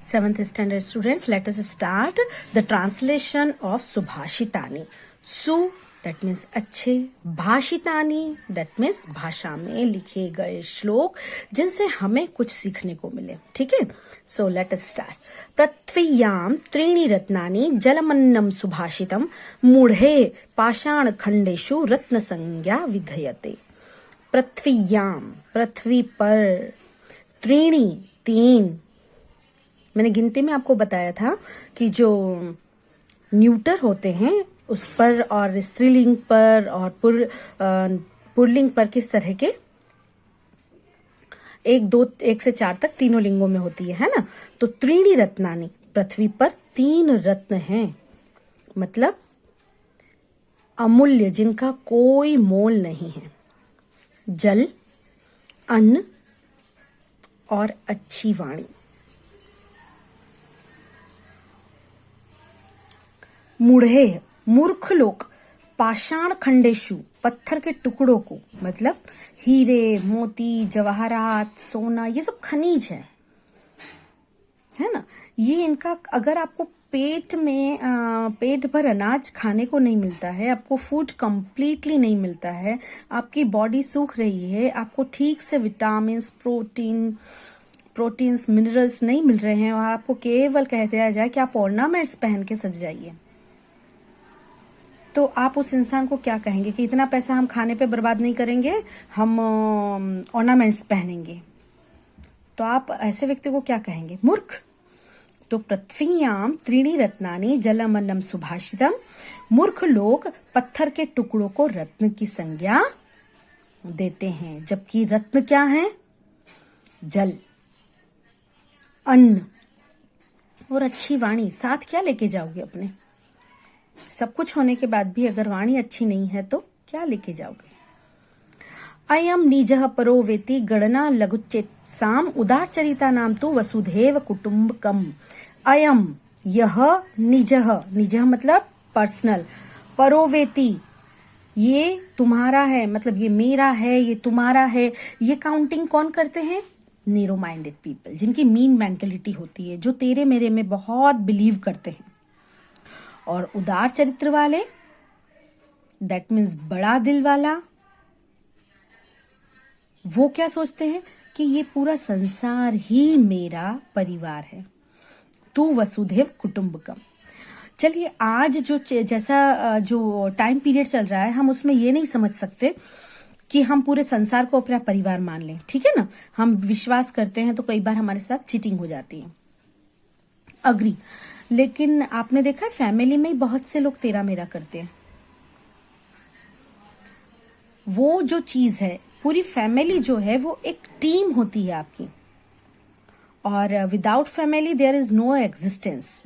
Seventh standard students, let us start the translation of Subhashitani. Su that means अच्छे, भाषितानी that means भाषा में लिखे गए श्लोक जिनसे हमें कुछ सीखने को मिले. ठीक है, so let us start. पृथ्व्याम त्रीणि रत्नानि जलमन्नम सुभाषितम मूढ़े पाषाण खंडेषु रत्न संज्ञा विधयते. पृथ्व्याम पृथ्वी पर, त्रीणि तीन, मैंने गिनती में आपको बताया था कि जो न्यूटर होते हैं उस पर और स्त्रीलिंग पर और पुल्लिंग पर किस तरह के एक से चार तक तीनों लिंगों में होती है ना. तो त्रीणि रत्नानि, पृथ्वी पर तीन रत्न हैं, मतलब अमूल्य, जिनका कोई मोल नहीं है. जल, अन्न और अच्छी वाणी. मूढ़े मूर्ख लोग, पाषाण खंडेशु पत्थर के टुकड़ों को, मतलब हीरे मोती जवाहरात सोना, ये सब खनिज है ना. ये इनका अगर आपको पेट भर अनाज खाने को नहीं मिलता है, आपको फूड कंप्लीटली नहीं मिलता है, आपकी बॉडी सूख रही है, आपको ठीक से विटामिन्स प्रोटीन्स मिनरल्स नहीं मिल रहे हैं और आपको केवल कह दिया जाए कि आप ऑर्नामेंट्स पहन के सज जाइए, तो आप उस इंसान को क्या कहेंगे कि इतना पैसा हम खाने पे बर्बाद नहीं करेंगे, हम ऑर्नामेंट्स पहनेंगे. तो आप ऐसे व्यक्ति को क्या कहेंगे? मूर्ख. तो पृथ्व्याम त्रीणि रत्नानि जलमन्नम सुभाषितम, मूर्ख लोग पत्थर के टुकड़ों को रत्न की संज्ञा देते हैं, जबकि रत्न क्या है? जल, अन्न और अच्छी वाणी. साथ क्या लेके जाओगे अपने? सब कुछ होने के बाद भी अगर वाणी अच्छी नहीं है तो क्या लेके जाओगे? अयम निजः परो वेति गणना लघुचेत्साम उदारचरिता नाम तो वसुधैव कुटुंबकम. अयम यह, निजः मतलब पर्सनल, परो वेति ये तुम्हारा है, मतलब ये मेरा है, ये तुम्हारा है. ये काउंटिंग कौन करते हैं? नैरो माइंडेड पीपल, जिनकी मीन मेंटेलिटी होती है, जो तेरे मेरे में बहुत बिलीव करते हैं. और उदार चरित्र वाले, दैट मीन्स बड़ा दिल वाला, वो क्या सोचते हैं कि ये पूरा संसार ही मेरा परिवार है. तू वसुधैव कुटुंबकम. चलिए, आज जैसा जो टाइम पीरियड चल रहा है, हम उसमें ये नहीं समझ सकते कि हम पूरे संसार को अपना परिवार मान लें. ठीक है ना, हम विश्वास करते हैं तो कई बार हमारे साथ चीटिंग हो जाती है. अग्री. लेकिन आपने देखा है फैमिली में ही बहुत से लोग तेरा मेरा करते हैं. वो जो चीज है, पूरी फैमिली जो है वो एक टीम होती है आपकी, और without family there is no existence.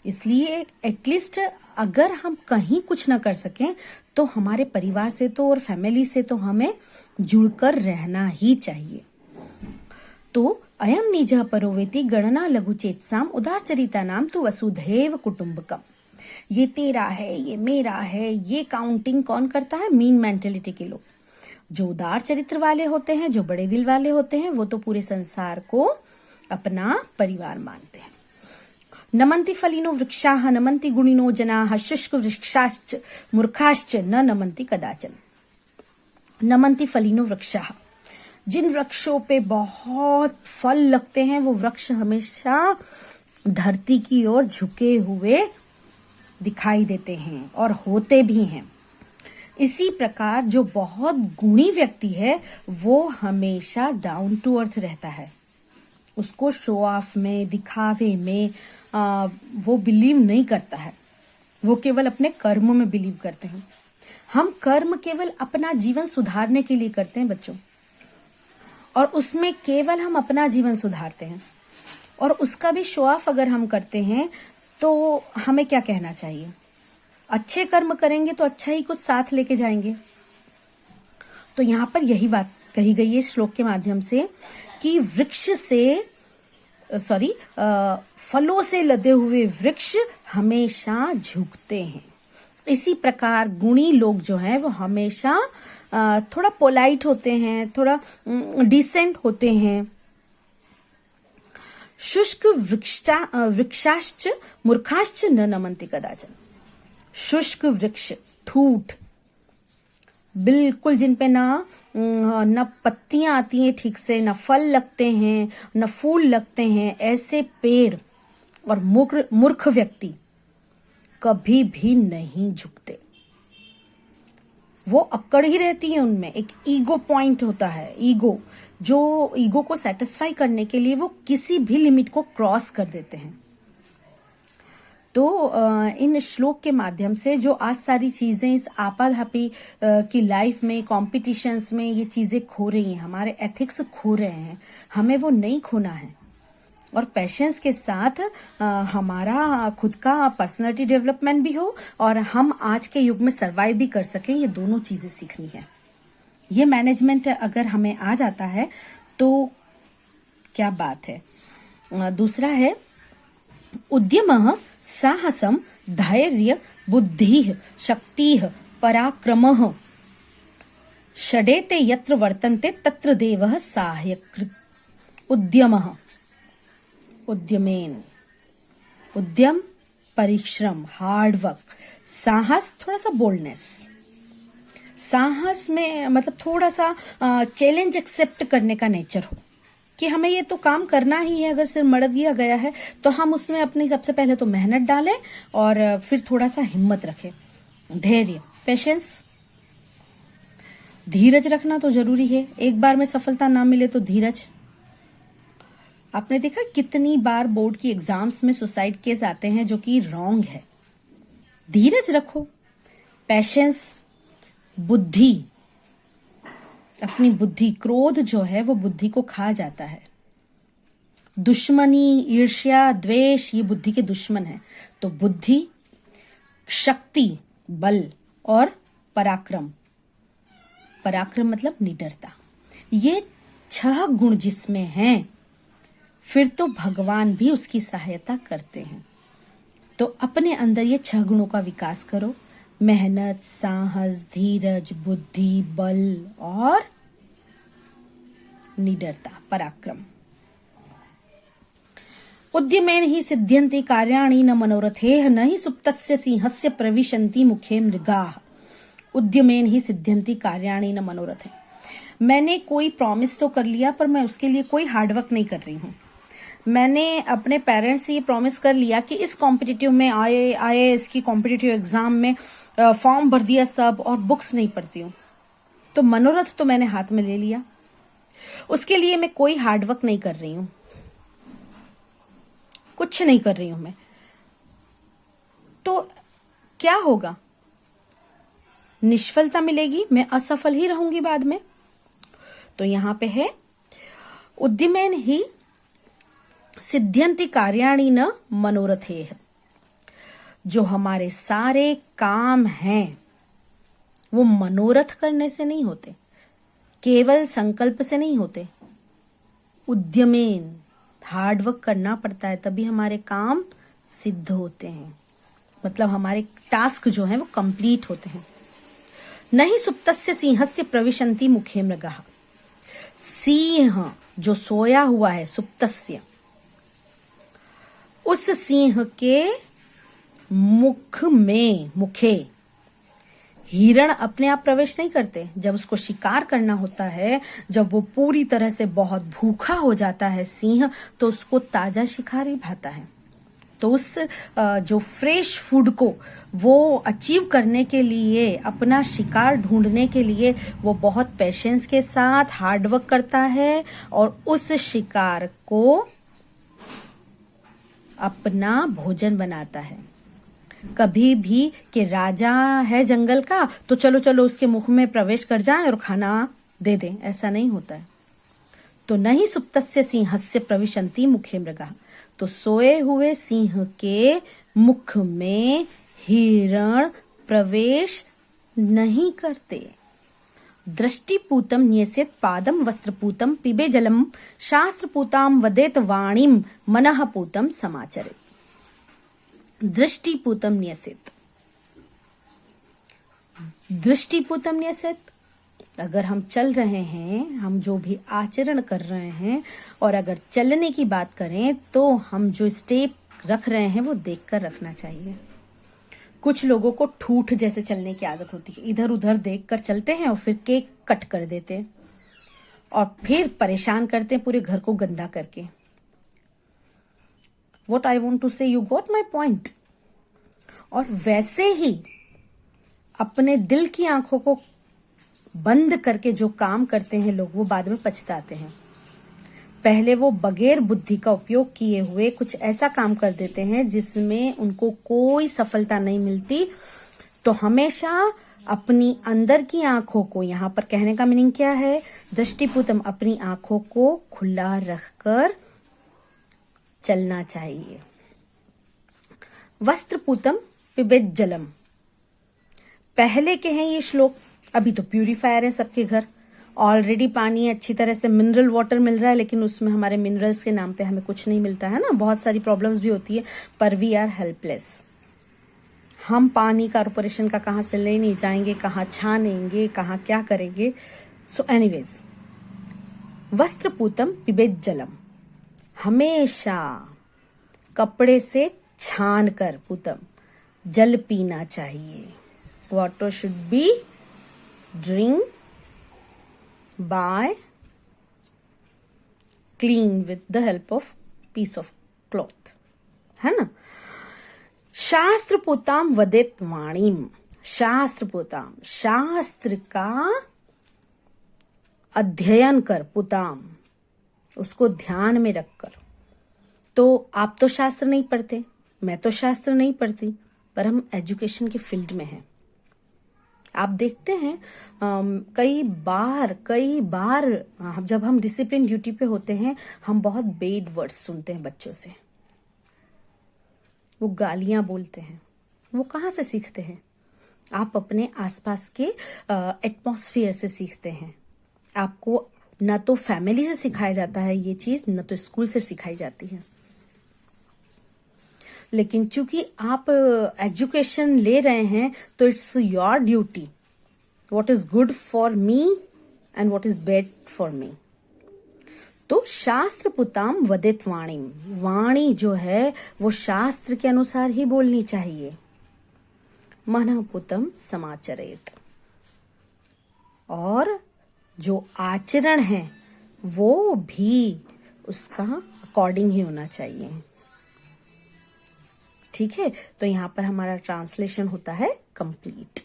इसलिए एटलीस्ट अगर हम कहीं कुछ ना कर सकें तो हमारे परिवार से तो और फैमिली से तो हमें जुड़कर रहना ही चाहिए. तो अयम निजः परोवेति गणना लघुचेत्साम उदारचरिता नाम तो वसुधैव कुटुंबकम. ये तेरा है, ये मेरा है, ये काउंटिंग कौन करता है? मीन मेंटेलिटी के लोग. जो उदार चरित्र वाले होते हैं, जो बड़े दिल वाले होते हैं, वो तो पूरे संसार को अपना परिवार मानते हैं. नमन्ति फलिनो वृक्षाः नमन्ति गुणिनो जनाः शुष्क वृक्षाश्च मूर्खाश्च न नमन्ति कदाचन. नमन्ति फलिनो वृक्षाः, जिन वृक्षों पे बहुत फल लगते हैं वो वृक्ष हमेशा धरती की ओर झुके हुए दिखाई देते हैं और होते भी हैं. इसी प्रकार जो बहुत गुणी व्यक्ति है वो हमेशा डाउन टू अर्थ रहता है. उसको शो ऑफ में, दिखावे में वो बिलीव नहीं करता है. वो केवल अपने कर्म में बिलीव करते हैं. हम कर्म केवल अपना जीवन सुधारने के लिए करते हैं बच्चों, और उसमें केवल हम अपना जीवन सुधारते हैं, और उसका भी शो ऑफ अगर हम करते हैं तो हमें क्या कहना चाहिए? अच्छे कर्म करेंगे तो अच्छा ही कुछ साथ लेके जाएंगे. तो यहाँ पर यही बात कही गई है श्लोक के माध्यम से कि फलों से लदे हुए वृक्ष हमेशा झुकते हैं. इसी प्रकार गुणी लोग जो हैं वो हमेशा थोड़ा पोलाइट होते हैं, थोड़ा डिसेंट होते हैं. शुष्क वृक्षाश्च मूर्खाश्च न नमन्ति कदाचन। शुष्क वृक्ष, ठूठ, बिल्कुल जिन पे न पत्तियां आती हैं ठीक से, न फल लगते हैं, न फूल लगते हैं, ऐसे पेड़ और मूर्ख व्यक्ति कभी भी नहीं झुकते। वो अकड़ ही रहती है उनमें। एक ईगो पॉइंट होता है, ईगो, जो ईगो को सेटिस्फाई करने के लिए वो किसी भी लिमिट को क्रॉस कर देते हैं। तो इन श्लोक के माध्यम से जो आज सारी चीजें इस आपाधापी की लाइफ में, कॉम्पिटिशन्स में ये चीजें खो रही हैं, हमारे एथिक्स खो रहे हैं, हमें वो नहीं खोना है। और पैशंस के साथ हमारा खुद का पर्सनालिटी डेवलपमेंट भी हो और हम आज के युग में सर्वाइव भी कर सकें, ये दोनों चीजें सीखनी है। ये मैनेजमेंट अगर हमें आ जाता है तो क्या बात है। दूसरा है उद्यमः साहसम धैर्य बुद्धिः शक्तिः पराक्रमः षडेते यत्र वर्तन्ते तत्र देवः साहायकृत्। उद्यमः, उद्यमेन, उद्यम परिश्रम, हार्डवर्क, साहस थोड़ा सा बोल्डनेस, साहस में मतलब थोड़ा सा चैलेंज एक्सेप्ट करने का नेचर हो कि हमें ये तो काम करना ही है। अगर सिर मड़ दिया गया है तो हम उसमें अपनी सबसे पहले तो मेहनत डालें और फिर थोड़ा सा हिम्मत रखें। धैर्य, पेशेंस, धीरज रखना तो जरूरी है। एक बार में सफलता ना मिले तो धीरज। आपने देखा कितनी बार बोर्ड की एग्जाम्स में सुसाइड केस आते हैं जो कि रॉन्ग है। धीरज रखो, पेशेंस, बुद्धि, अपनी बुद्धि, क्रोध जो है वो बुद्धि को खा जाता है। दुश्मनी, ईर्ष्या, द्वेष ये बुद्धि के दुश्मन है। तो बुद्धि, शक्ति, बल और पराक्रम, पराक्रम मतलब निडरता, ये 6 गुण जिसमें हैं फिर तो भगवान भी उसकी सहायता करते हैं। तो अपने अंदर ये 6 गुणों का विकास करो। मेहनत, साहस, धीरज, बुद्धि, बल और निडरता, पराक्रम। उद्यमेन ही सिद्ध्यन्ति कार्याणि न मनोरथेः न ही सुप्तस्य सिंहस्य प्रविशन्ति मुखे मृगाः। उद्यमेन ही सिद्ध्यन्ति कार्याणि न मनोरथे। मैंने कोई प्रॉमिस तो कर लिया पर मैं उसके लिए कोई हार्डवर्क नहीं कर रही हूँ। मैंने अपने पेरेंट्स से ये प्रॉमिस कर लिया कि इस कॉम्पिटिटिव में IAS की कॉम्पिटिटिव एग्जाम में फॉर्म भर दिया सब और बुक्स नहीं पढ़ती हूँ। तो मनोरथ तो मैंने हाथ में ले लिया, उसके लिए मैं कोई हार्डवर्क नहीं कर रही हूँ, कुछ नहीं कर रही हूं मैं। तो क्या होगा? निष्फलता मिलेगी, मैं असफल ही रहूंगी बाद में। तो यहां पे है उद्यमेन ही सिद्ध्यन्ति कार्याणि न मनोरथेः। जो हमारे सारे काम हैं वो मनोरथ करने से नहीं होते, केवल संकल्प से नहीं होते। उद्यमेन, हार्डवर्क करना पड़ता है तभी हमारे काम सिद्ध होते हैं, मतलब हमारे टास्क जो हैं वो कंप्लीट होते हैं। नहीं सुप्तस्य सिंहस्य प्रविशन्ति मुखे मृगाः। सिंह जो सोया हुआ है, सुप्तस्य, उस सिंह के मुख में, मुखे, हिरण अपने आप प्रवेश नहीं करते। जब उसको शिकार करना होता है, जब वो पूरी तरह से बहुत भूखा हो जाता है सिंह, तो उसको ताजा शिकार ही भाता है। तो उस जो फ्रेश फूड को वो अचीव करने के लिए, अपना शिकार ढूंढने के लिए वो बहुत पेशेंस के साथ हार्डवर्क करता है और उस शिकार को अपना भोजन बनाता है। कभी भी कि राजा है जंगल का तो चलो चलो उसके मुख में प्रवेश कर जाएं और खाना दे दें, ऐसा नहीं होता है। तो नहीं सुप्तस्य सिंहस्य प्रविशन्ति मुखे मृगाः। तो सोए हुए सिंह के मुख में हिरण प्रवेश नहीं करते। दृष्टिपूतम न्यसेत पादम वस्त्रपूतम पिबे जलम शास्त्रपूताम वदेत वाणीम मनः पूतम समाचरेत। दृष्टिपूतम न्यसेत, दृष्टिपूतम न्यसेत, अगर हम चल रहे हैं, हम जो भी आचरण कर रहे हैं, और अगर चलने की बात करें तो हम जो स्टेप रख रहे हैं वो देखकर रखना चाहिए। कुछ लोगों को ठूठ जैसे चलने की आदत होती है, इधर उधर देखकर चलते हैं और फिर केक कट कर देते हैं और फिर परेशान करते हैं पूरे घर को गंदा करके। What I want to say, you got my point। और वैसे ही अपने दिल की आंखों को बंद करके जो काम करते हैं लोग, वो बाद में पछताते हैं। पहले वो बगैर बुद्धि का उपयोग किए हुए कुछ ऐसा काम कर देते हैं जिसमें उनको कोई सफलता नहीं मिलती। तो हमेशा अपनी अंदर की आंखों को, यहां पर कहने का मीनिंग क्या है, दृष्टिपूतम, अपनी आंखों को खुला रखकर चलना चाहिए। वस्त्रपूतम पिबेत जलम, पहले के हैं ये श्लोक। अभी तो प्यूरिफायर है सबके घर, ऑलरेडी पानी अच्छी तरह से मिनरल वाटर मिल रहा है, लेकिन उसमें हमारे मिनरल्स के नाम पे हमें कुछ नहीं मिलता है ना, बहुत सारी प्रॉब्लम्स भी होती है, पर वी आर हेल्पलेस। हम पानी कॉर्पोरेशन का कहाँ से लेने जाएंगे, कहाँ छानेंगे, कहाँ क्या करेंगे। सो एनीवेज, वस्त्रपूतम पिबेत जलम, हमेशा कपड़े से छान कर पूतम जल पीना चाहिए। Water should be drink by clean with the help of piece of cloth, है ना। शास्त्र पोताम वदेत वाणीम, शास्त्र पोताम, शास्त्र का अध्ययन कर, पुताम, उसको ध्यान में रखकर। तो आप तो शास्त्र नहीं पढ़ते, मैं तो शास्त्र नहीं पढ़ती, पर हम एजुकेशन के फील्ड में हैं। आप देखते हैं कई बार जब हम डिसिप्लिन ड्यूटी पे होते हैं, हम बहुत बेड वर्ड्स सुनते हैं बच्चों से, वो गालियां बोलते हैं। वो कहाँ से सीखते हैं? आप अपने आसपास के एटमॉस्फेयर से सीखते हैं। आपको न तो फैमिली से सिखाया जाता है ये चीज, न तो स्कूल से सिखाई जाती है। लेकिन चूंकि आप एजुकेशन ले रहे हैं, तो it's your duty, what is good for me and what is bad for me. तो शास्त्र पुताम वदित वाणी, वाणी जो है वो शास्त्र के अनुसार ही बोलनी चाहिए। मन पुतम समाचरेत, और जो आचरण है वो भी उसका अकॉर्डिंग ही होना चाहिए। ठीक है, तो यहां पर हमारा ट्रांसलेशन होता है complete.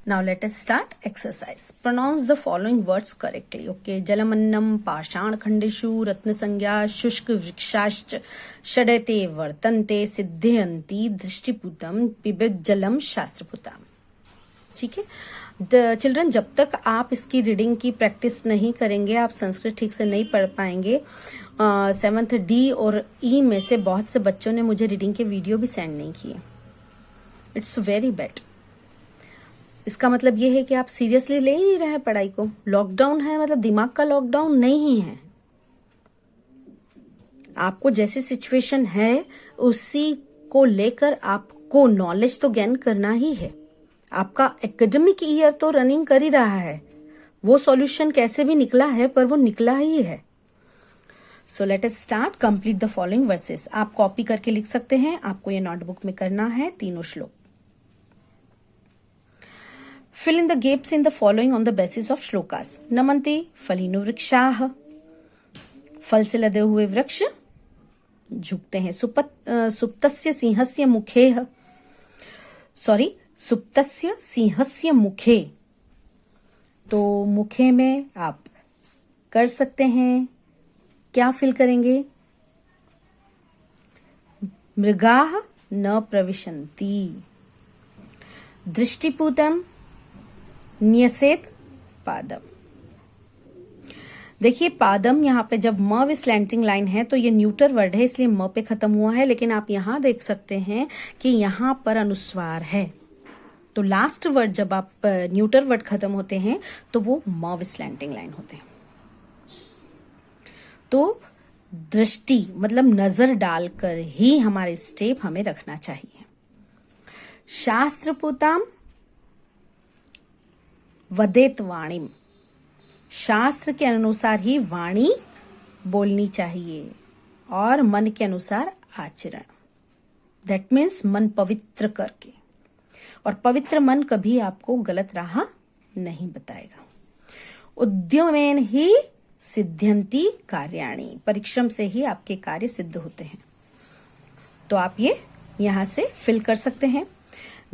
Now let us start exercise. Pronounce the following words correctly. Okay, जलमन्नम पाषाण खंडेषु रत्न संज्ञा शुष्क वृक्षाश्च षडते वर्तन्ते सिद्धयन्ति दृष्टिपूतम पिबेत जलम शास्त्रपूतम। ठीक है चिल्ड्रन, जब तक आप इसकी रीडिंग की प्रैक्टिस नहीं करेंगे, आप संस्कृत ठीक से नहीं पढ़ पाएंगे। 7th डी और ई में से बहुत से बच्चों ने मुझे रीडिंग के वीडियो भी सेंड नहीं किए। It's very bad. इसका मतलब ये है कि आप सीरियसली ले ही नहीं रहे हैं पढ़ाई को। लॉकडाउन है मतलब दिमाग का लॉकडाउन नहीं है। आपको जैसी सिचुएशन है उसी को लेकर आपको नॉलेज तो गेन करना ही है। आपका एकेडमिक ईयर तो रनिंग कर ही रहा है, वो सॉल्यूशन कैसे भी निकला है, पर वो निकला ही है। So let us start. Complete the following versus. आप कॉपी करके लिख सकते हैं, आपको ये नोटबुक में करना है तीनों श्लोक। Fill in the gaps in the following on the basis of shlokas. नमन्ते फलिनो वृक्षाः, फल से लदे हुए वृक्ष झुकते हैं। सुप्तस्य सिंहस्य मुखे, सॉरी सुप्तस्य सिंहस्य मुखे, तो मुखे में आप कर सकते हैं, क्या फिल करेंगे? मृगाः न प्रविशन्ति। दृष्टिपूतम न्यसेत पादम। देखिए पादम यहाँ पे जब म विद स्लैंटिंग लाइन है तो ये न्यूटर वर्ड है, इसलिए म पे खत्म हुआ है, लेकिन आप यहां देख सकते हैं कि यहां पर अनुस्वार है। तो लास्ट वर्ड जब आप न्यूटर वर्ड खत्म होते हैं तो वो म विद स्लैंटिंग लाइन होते हैं। तो दृष्टि मतलब नजर डालकर ही हमारे स्टेप हमें रखना चाहिए। शास्त्रपूताम वदेत वाणीम, शास्त्र के अनुसार ही वाणी बोलनी चाहिए और मन के अनुसार आचरण। दैट मीन्स मन पवित्र करके, और पवित्र मन कभी आपको गलत राह नहीं बताएगा। उद्यमेन ही सिद्ध्यन्ति कार्याणि, परिश्रम से ही आपके कार्य सिद्ध होते हैं। तो आप ये यहां से फिल कर सकते हैं।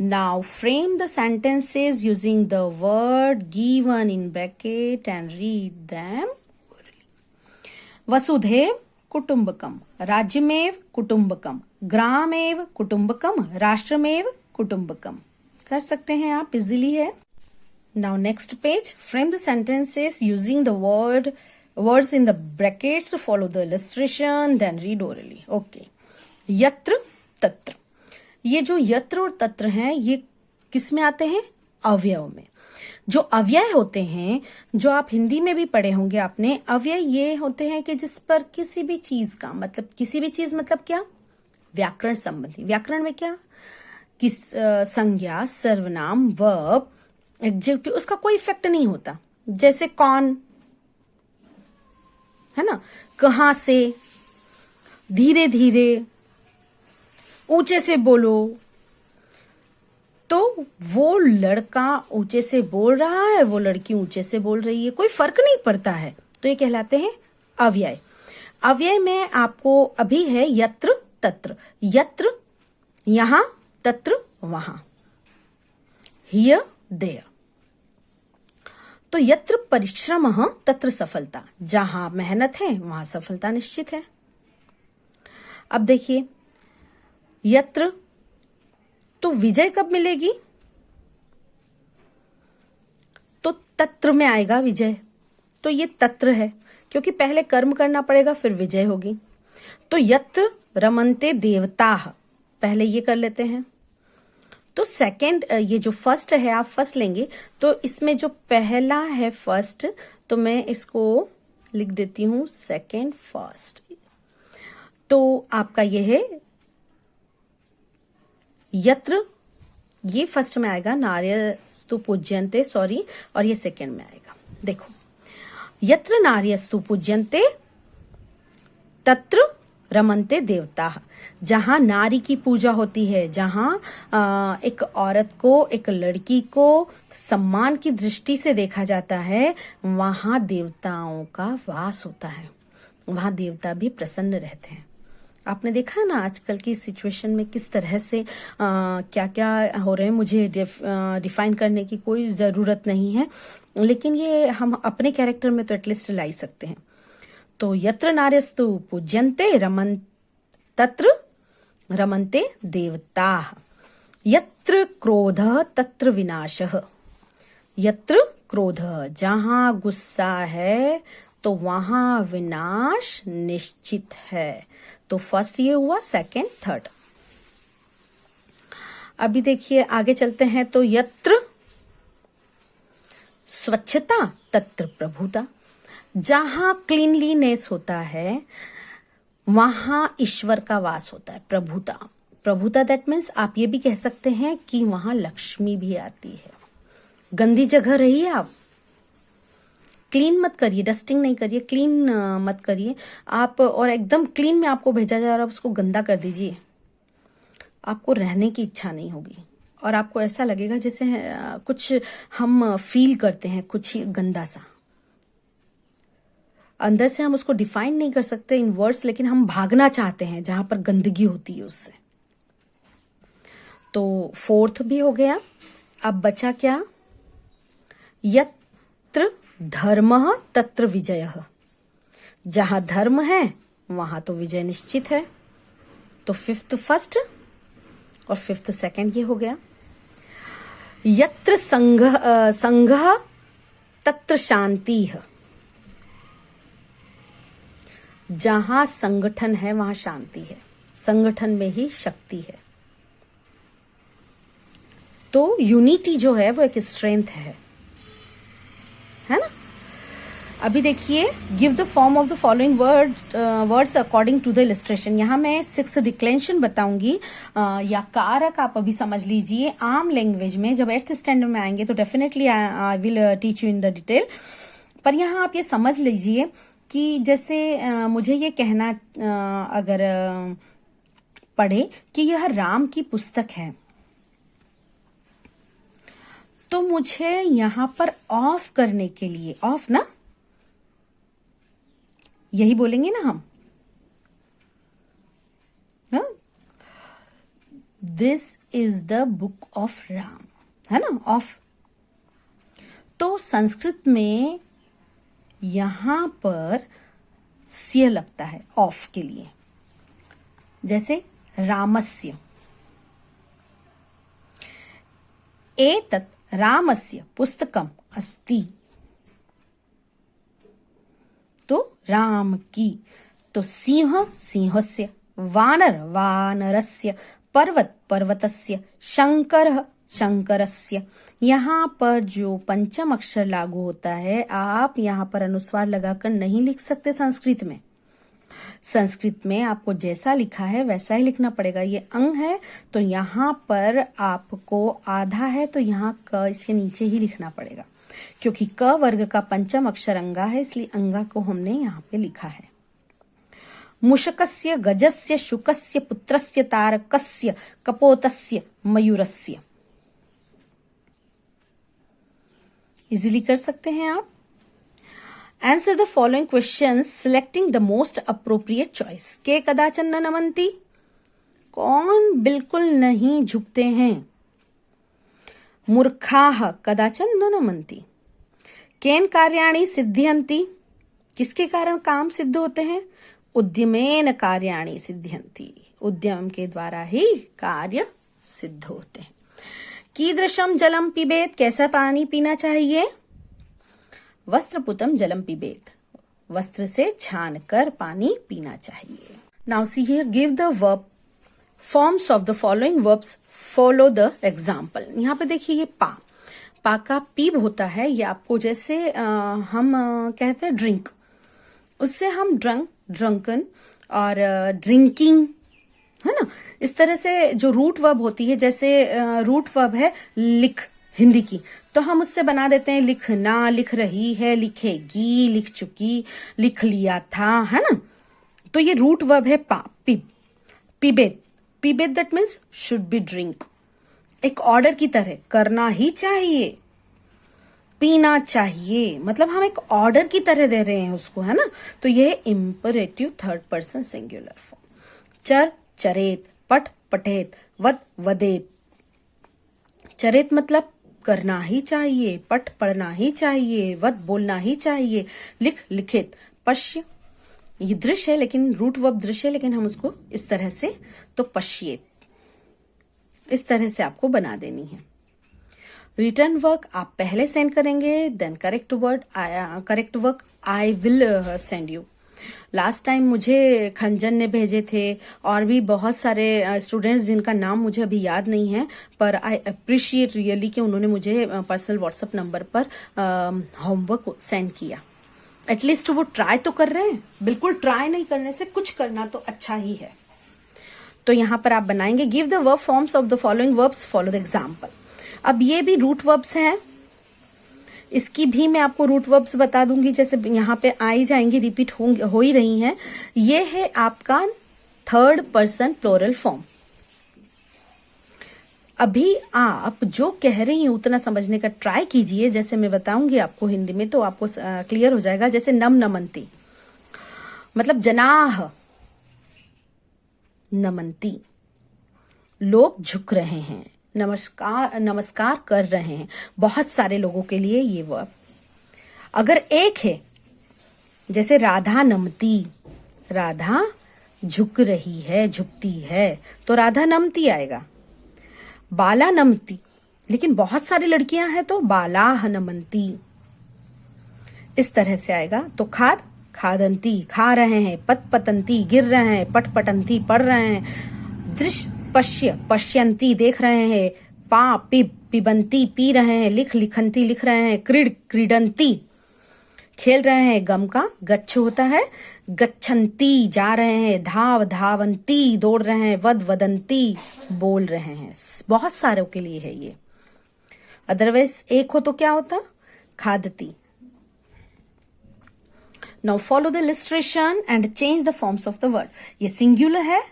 Now frame the sentences using the word given in bracket and read them. वसुधैव कुटुंबकम, राज्यमेव कुटुंबकम, ग्रामेव कुटुंबकम, राष्ट्रमेव कुटुंबकम। कर सकते हैं आप, इजीली है। Now next page, frame the sentences using the words in the brackets, follow the illustration, then read orally. Okay, यत्र तत्र, ये जो यत्र और तत्र हैं ये किस में आते हैं? अव्यय में। जो अव्यय होते हैं, जो आप हिंदी में भी पढ़े होंगे आपने, अव्यय ये होते हैं कि जिस पर किसी भी चीज का मतलब, किसी भी चीज मतलब क्या? व्याकरण संबंधी। व्याकरण में क्या? किस संज्ञा, सर्वनाम, वर्ब, एडजेक्टिव, उसका कोई इफेक्ट नहीं होता। जैसे कौन, है ना, कहां से, धीरे धीरे, ऊंचे से बोलो। तो वो लड़का ऊंचे से बोल रहा है, वो लड़की ऊंचे से बोल रही है, कोई फर्क नहीं पड़ता है। तो ये कहलाते हैं अव्यय। अव्यय में आपको अभी है यत्र तत्र, यत्र यहां, तत्र वहां, हियर देयर। तो यत्र परिश्रमः तत्र सफलता, जहां मेहनत है वहां सफलता निश्चित है। अब देखिए, यत्र, तो विजय कब मिलेगी? तो तत्र में आएगा विजय। तो ये तत्र है, क्योंकि पहले कर्म करना पड़ेगा फिर विजय होगी। तो यत्र रमन्ते देवताः, पहले ये कर लेते हैं। तो सेकंड, ये जो फर्स्ट है आप फर्स्ट लेंगे, तो इसमें जो पहला है फर्स्ट, तो मैं इसको लिख देती हूं सेकंड फर्स्ट। तो आपका ये है यत्र, ये फर्स्ट में आएगा, नार्यस्तु पूज्यन्ते, सॉरी, और ये सेकंड में आएगा। देखो, यत्र नार्यस्तु पूज्यन्ते तत्र रमन्ते देवताः, जहां नारी की पूजा होती है, जहां एक औरत को, एक लड़की को सम्मान की दृष्टि से देखा जाता है, वहां देवताओं का वास होता है, वहां देवता भी प्रसन्न रहते हैं। आपने देखा ना आजकल की सिचुएशन में किस तरह से क्या क्या हो रहे हैं, मुझे डिफाइन करने की कोई ज़रूरत नहीं है, लेकिन ये हम अपने कैरेक्टर में तो एटलीस्ट ला ही सकते हैं। तो यत्र नार्यस्तु पूज्यन्ते तत्र रमन्ते देवताः, यत्र क्रोधः तत्र विनाशः, यत्र क्रोधः, जहां गुस्सा है तो वहां विनाश निश्चित है। तो फर्स्ट ये हुआ, सेकंड, थर्ड। अभी देखिए आगे चलते हैं। तो यत्र स्वच्छता तत्र प्रभुता, जहां क्लीनलीनेस होता है वहां ईश्वर का वास होता है, प्रभुता। प्रभुता दैट मीन्स आप ये भी कह सकते हैं कि वहां लक्ष्मी भी आती है। गंदी जगह रहिए आप, क्लीन मत करिए, डस्टिंग नहीं करिए, क्लीन मत करिए आप, और एकदम क्लीन में आपको भेजा जाए और आप उसको गंदा कर दीजिए, आपको रहने की इच्छा नहीं होगी और आपको ऐसा लगेगा जैसे कुछ हम फील करते हैं, कुछ ही गंदा सा। अंदर से हम उसको डिफाइन नहीं कर सकते इन वर्ड्स, लेकिन हम भागना चाहते हैं जहां पर गंदगी होती है उससे। तो फोर्थ भी हो गया। अब बचा क्या? यत्र धर्मः तत्र विजयः, जहां धर्म है वहां तो विजय निश्चित है। तो फिफ्थ फर्स्ट और फिफ्थ सेकंड ये हो गया। यत्र संघः तत्र शांतिः, जहां संगठन है वहां शांति है, संगठन में ही शक्ति है। तो यूनिटी जो है वो एक स्ट्रेंथ है ना। अभी देखिए, give the form of the following words according to the illustration. यहाँ मैं 6th डिक्लेंशन बताऊंगी या कारक आप अभी समझ लीजिए। आम लैंग्वेज में जब 8th स्टैंडर्ड में आएंगे तो definitely I will teach you in the detail, पर यहाँ आप ये समझ लीजिए कि जैसे मुझे ये कहना अगर पड़े कि यह राम की पुस्तक है, तो मुझे यहां पर ऑफ करने के लिए, ऑफ ना यही बोलेंगे ना हम, this is the book of Ram, है ना, ऑफ। तो संस्कृत में यहां पर स्य लगता है ऑफ के लिए, जैसे रामस्य, एतत् रामस्य पुस्तकम अस्ति, तो राम की, तो सिंह सिंहस्य, वानर वानरस्य, पर्वत पर्वतस्य, शंकर शंकरस्य। यहाँ पर जो पंचम अक्षर लागू होता है, आप यहाँ पर अनुस्वार लगाकर नहीं लिख सकते संस्कृत में। संस्कृत में आपको जैसा लिखा है वैसा ही लिखना पड़ेगा। ये अंग है तो यहाँ पर आपको आधा है तो यहाँ क इसके नीचे ही लिखना पड़ेगा, क्योंकि क वर्ग का पंचम अक्षर अंगा है, इसलिए अंगा को हमने यहाँ पे लिखा है। मुषकस्य, गजस्य, शुकस्य, पुत्रस्य, तारकस्य, कपोतस्य, मयूरस्य। इजीली कर सकते हैं आप। Answer the following questions selecting the most appropriate choice. के कदाचन न नमन्ति, कौन बिल्कुल नहीं झुकते हैं? मूर्खाः कदाचन न नमन्ति। केन कार्याणि सिद्ध्यन्ति, किसके कारण काम सिद्ध होते हैं? उद्यमेन कार्याणि सिद्ध्यन्ति, उद्यम के द्वारा ही कार्य सिद्ध होते हैं। कीदृशम जलम पिबेत, कैसा पानी पीना चाहिए? वस्त्रपुतम जलम पिबेत, वस्त्र से छानकर पानी पीना चाहिए। Now see here, give the verb forms of the following verbs, follow the example. यहाँ पे देखिए ये पा का पीब होता है, ये आपको जैसे हम कहते हैं ड्रिंक, उससे हम ड्रंक, ड्रंकन और ड्रिंकिंग, है ना, इस तरह से जो रूट वर्ब होती है, जैसे रूट वर्ब है लिख हिंदी की, तो हम उससे बना देते हैं लिखना, लिख रही है, लिखेगी, लिख चुकी, लिख लिया था, है ना। तो ये रूट वर्ब है पा, पिब, पिबेत, पिबेत that means should be drink, एक ऑर्डर की तरह, करना ही चाहिए, पीना चाहिए, मतलब हम एक ऑर्डर की तरह दे रहे हैं उसको, है ना। तो ये है imperative third person singular form. चर चरेत, पट पठेत, वद वदेत। चरेत मतलब करना ही चाहिए, पठ पढ़ना ही चाहिए, वद बोलना ही चाहिए, लिख लिखित, पश्य ये दृश्य है, लेकिन रूट वर्ब दृश्य है, लेकिन हम उसको इस तरह से, तो पश्येत, इस तरह से आपको बना देनी है। रिटर्न वर्क आप पहले सेंड करेंगे, then correct work I will send you. Last time मुझे खंजन ने भेजे थे और भी बहुत सारे स्टूडेंट्स जिनका नाम मुझे अभी याद नहीं है, पर आई अप्रिशिएट रियली कि उन्होंने मुझे पर्सनल व्हाट्सएप नंबर पर होमवर्क सेंड किया। एटलीस्ट वो ट्राई तो कर रहे हैं, बिल्कुल ट्राई नहीं करने से कुछ करना तो अच्छा ही है। तो यहाँ पर आप बनाएंगे, give the verb forms of the following verbs, follow the example. अब ये भी रूट वर्ब्स हैं, इसकी भी मैं आपको रूट वर्ब्स बता दूंगी, जैसे यहाँ पे आ ही जाएंगी, रिपीट हो ही रही हैं। ये है आपका थर्ड पर्सन प्लूरल फॉर्म। अभी आप जो कह रही हैं उतना समझने का ट्राई कीजिए, जैसे मैं बताऊंगी आपको हिंदी में तो आपको क्लियर हो जाएगा। जैसे नम नमंती मतलब जनाह नमंती, लोग झुक रहे हैं, नमस्कार कर रहे हैं, बहुत सारे लोगों के लिए ये वर्ब। अगर एक है, जैसे राधा नमती, राधा झुक रही है, झुकती है, तो राधा नमती आएगा। बाला नमती, लेकिन बहुत सारी लड़कियां हैं तो बालाह नमंती, इस तरह से आएगा। तो खाद खादंती, खा रहे हैं, पत पतंती, गिर रहे हैं, पट पटंती, पढ़ रहे हैं। दृश्य पश्य पश्यंती, देख रहे हैं। पा पिब पिबंती, पी रहे हैं। लिख लिखंती, लिख रहे हैं। क्रीड क्रीडंती, खेल रहे हैं। गम का गच्छ होता है, गच्छन्ती, जा रहे हैं। धाव धावंती, दौड़ रहे हैं। वद वदंती, बोल रहे हैं। बहुत सारों के लिए है ये। अदरवाइज एक हो तो क्या होता, खादती। Now follow the illustration and change the forms of the word. ये सिंगुलर है,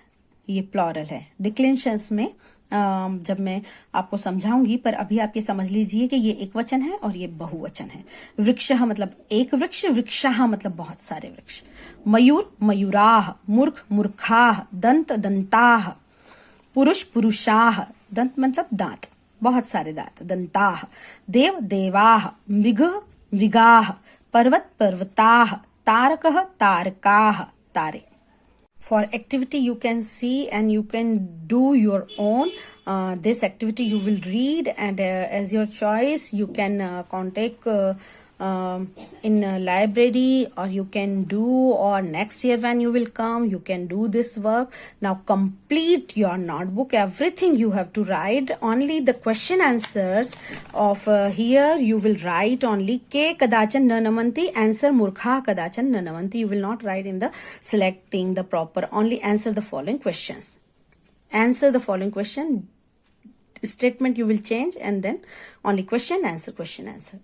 ये प्लॉरल है. डिक्लेंशंस में जब मैं आपको समझाऊंगी, पर अभी आप ये समझ लीजिए कि ये एक वचन है और ये बहुवचन है. वृक्षः मतलब एक वृक्ष, वृक्षाः मतलब बहुत सारे वृक्ष. मयूर मयूराः, मूर्ख मूर्खाः, दंत दंताः, पुरुष पुरुषाः, दंत मतलब दांत, बहुत सारे दांत, दंताः. देव देवाः, मृग मृगाः, पर्वत पर्वताः, तारकः तारकाः, तारे. For activity you can see and you can do your own. This activity you will read and as your choice you can contact in library, or you can do, or next year when you will come you can do this work. Now complete your notebook, everything you have to write, only the question answers of here you will write only ke kadachan na namanti, answer murkha kadachan na namanti. You will not write in the selecting the proper, only answer the following questions. Answer the following question, statement you will change, and then only question answer,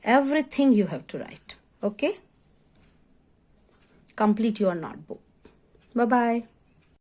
everything you have to write. Okay, complete your notebook. Bye bye.